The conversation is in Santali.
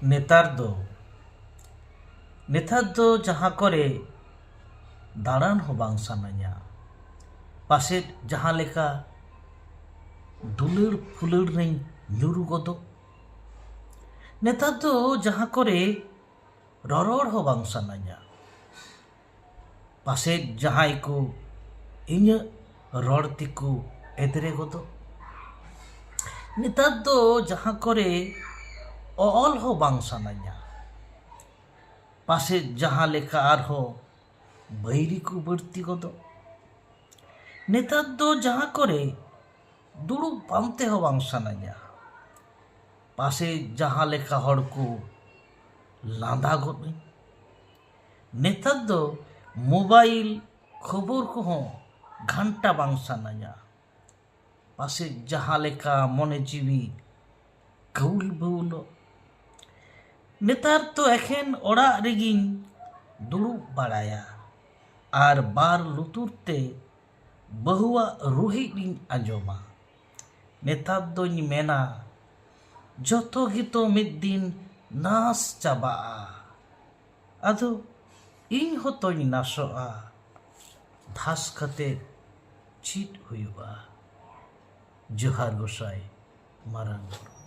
नेतार दो जहाँ करे दाड़ान हो बांग सानाया पासे जहाँ लेका दुलुर फुलुर नहीं लुरु गदो नेतार दो जहाँ करे ररोड़ हो बांग सानाया पासे जहाँ को इन रड़ तिकु एदरे गदो नेतार दो जहाँ करे ऑल हो बांग सानाया पासे जहाँ लेका आर हो बैरी को बढ़ती गदो नेतार दो जहाँ करे दुड़ुब पानते हो बांग सानाया पासे जहाँ लेका हड़ को लांदा गदो नेतार दो मोबाइल खबर को हो घंटा बांग सानाया पासे जहाँ लेका मने जीवी कौल बउलो नेतार तो एखेन ओड़ा रेगिन दुड़ुब बाड़ाया आर बार लुतुरते बहुआ रुहिन आंजोमा नेतार दोኝ मेना जतो गितो मिद दिन नास चाबाआ आदो इन होतोኝ नासोआ धास कते चीट हुयुआ जोहार गोसाई मारांग